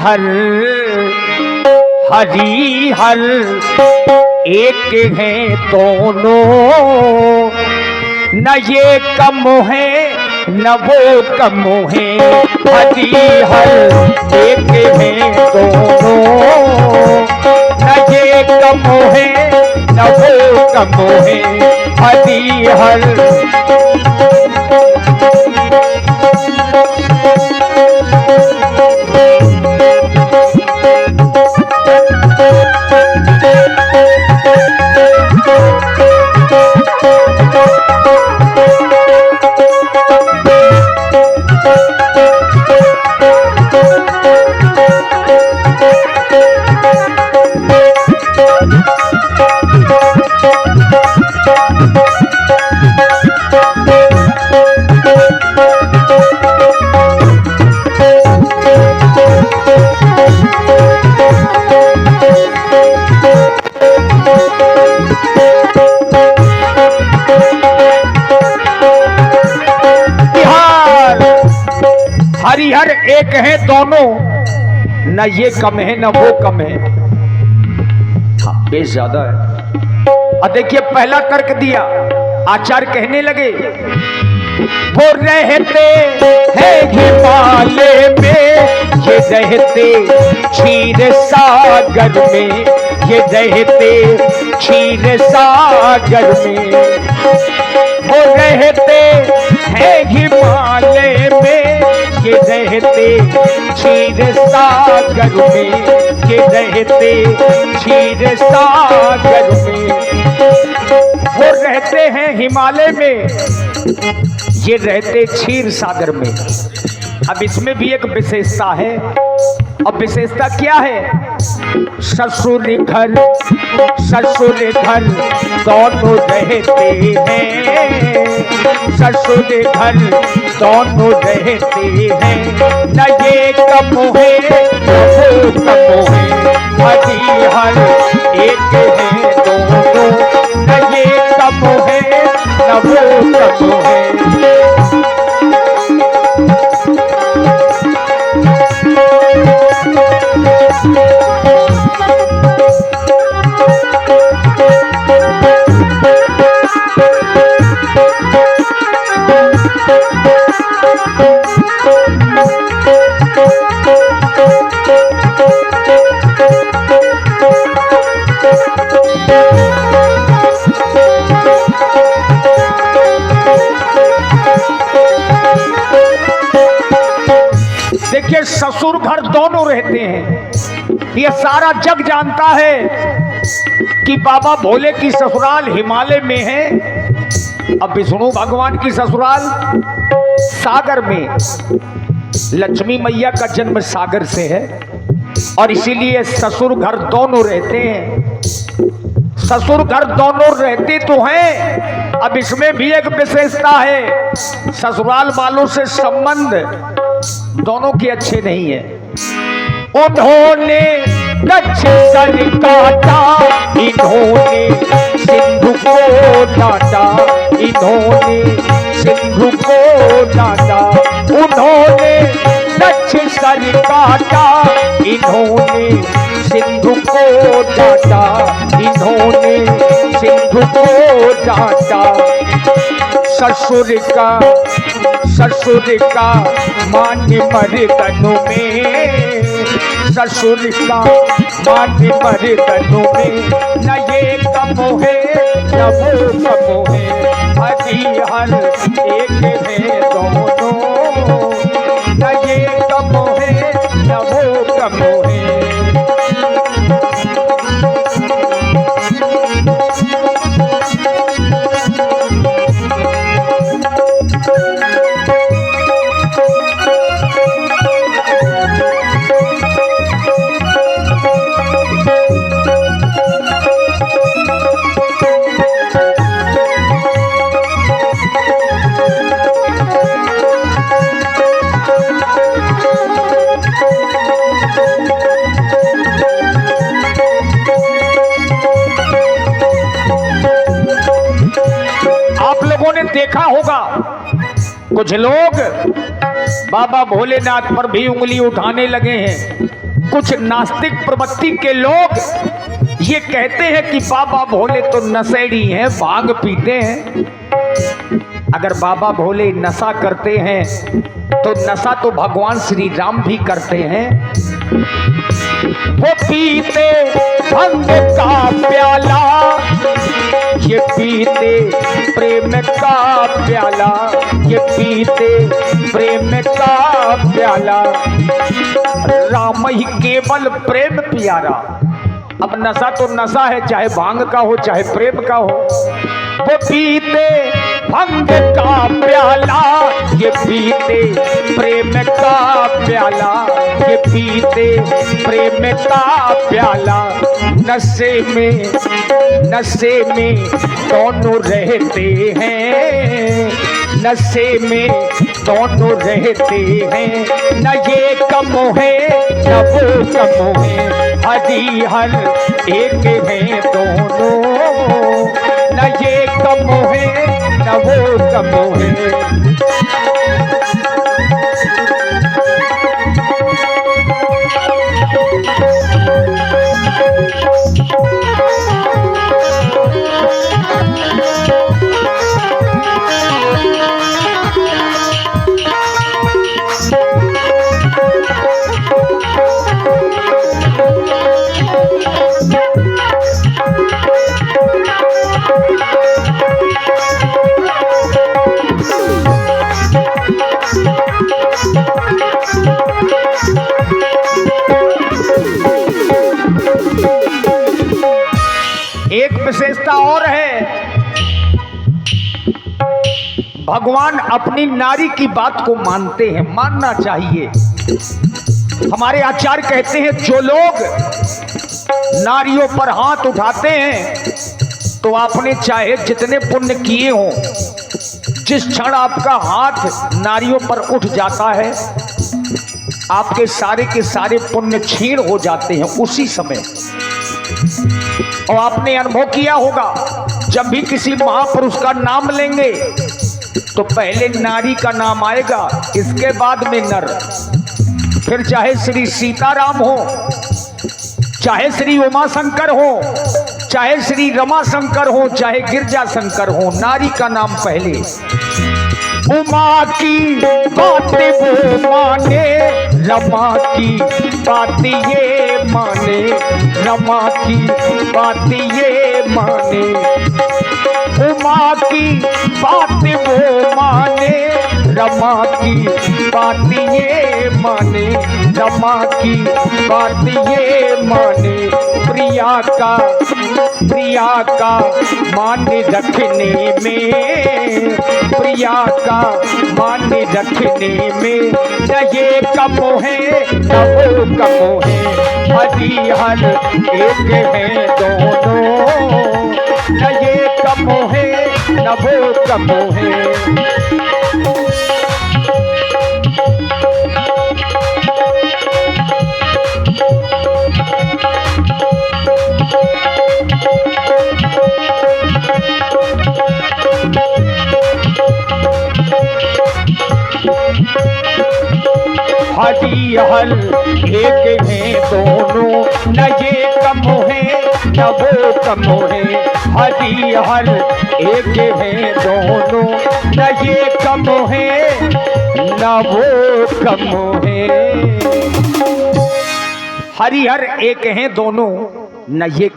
हर हरि हर एक है दोनों, न ये कम है न वो कम है। हरि हर एक है दोनों, न ये कम है न वो कम है। हरि हर हरिहर एक है दोनों, न ये कम है न वो कम है। हाँ, बेस ज्यादा है। और देखिए पहला तर्क दिया, आचार्य कहने लगे वो रहते हैं हिमालय में, ये रहते क्षीर सागर में, ये रहते क्षीर सागर में। वो रहते हैं हिमालय में, ये रहते क्षीर सागर में, ये रहते क्षीर सागर में। वो रहते हैं हिमालय में, ये रहते क्षीर सागर में। अब इसमें भी एक विशेषता है। अब विशेषता क्या है? ससुर घर दोनों रहते हैं, ससुर घर दोनों रहते हैं। न ये कम है न वो कम है। हरि हर एक है दोनों, न ये कम है न वो कम है। देखिए ससुर घर दोनों रहते हैं। ये सारा जग जानता है कि बाबा भोले की ससुराल हिमालय में है। अब विष्णु भगवान की ससुराल सागर में। लक्ष्मी मैया का जन्म सागर से है और इसीलिए ससुर घर दोनों रहते हैं। ससुर घर दोनों रहते तो हैं। अब इसमें भी एक विशेषता है, ससुराल वालों से संबंध दोनों के अच्छे नहीं है। उन्होंने दक्षिण काटा, इन्होंने सिंधु को डांटा, इन्होंने सिंधु को डांटा। उन्होंने दक्षिण काटा, इन्होंने सिंधु को डांटा, इन्होंने सिंधु को डांटा। ससुर का मान मर्दनों में, ससुर का मान मर्दनों में। न ये कम है न वो कम है। हरि हर एक है दोनों, न ये कम है न वो कम है। देखा होगा कुछ लोग बाबा भोलेनाथ पर भी उंगली उठाने लगे हैं। कुछ नास्तिक प्रवृत्ति के लोग ये कहते हैं कि बाबा भोले तो नशेड़ी हैं, भांग पीते हैं। अगर बाबा भोले नशा करते हैं तो नशा तो भगवान श्री राम भी करते हैं। वो पीते भंग का प्याला, ये पीते प्रेम का प्याला, ये पीते प्रेम का प्याला। राम ही केवल प्रेम प्यारा। अब नशा तो नशा है, चाहे भांग का हो चाहे प्रेम का हो। वो पीते भंग का प्याला, ये पीते प्रेम का प्याला, ये पीते प्रेम का प्याला। नशे में दोनों रहते हैं, नशे में दोनों रहते हैं। न ये कम है न वो कम है, हरी हर एक है दोनों। न ये कम है न वो कम है। एक विशेषता और है, भगवान अपनी नारी की बात को मानते हैं, मानना चाहिए। हमारे आचार्य कहते हैं जो लोग नारियों पर हाथ उठाते हैं तो आपने चाहे जितने पुण्य किए हों, जिस क्षण आपका हाथ नारियों पर उठ जाता है आपके सारे के सारे पुण्य क्षीण हो जाते हैं उसी समय। और आपने अनुभव किया होगा, जब भी किसी महापुरुष का नाम लेंगे तो पहले नारी का नाम आएगा, इसके बाद में नर। फिर चाहे श्री सीताराम हो, चाहे श्री उमा शंकर हो, चाहे श्री रमा शंकर हो, चाहे गिरजा शंकर हो, नारी का नाम पहले। उमा की बात वो माने, रमा की बात ये माने, रमा की बात ये माने। उमा की बात वो माने, रमा की बात ये माने, रमा की बात ये माने। प्रिया का मान रखने में, प्रिया का मान रखने में। न ये कम है न वो कम है, हरी हर एक है दोनों। न ये कम है न वो कम है। हरी हर एक है दोनों, न ये कम है न वो कम है। हरी हर एक है दोनों, न ये कम है न वो कम है। हरिहर एक हैं दोनों, न ये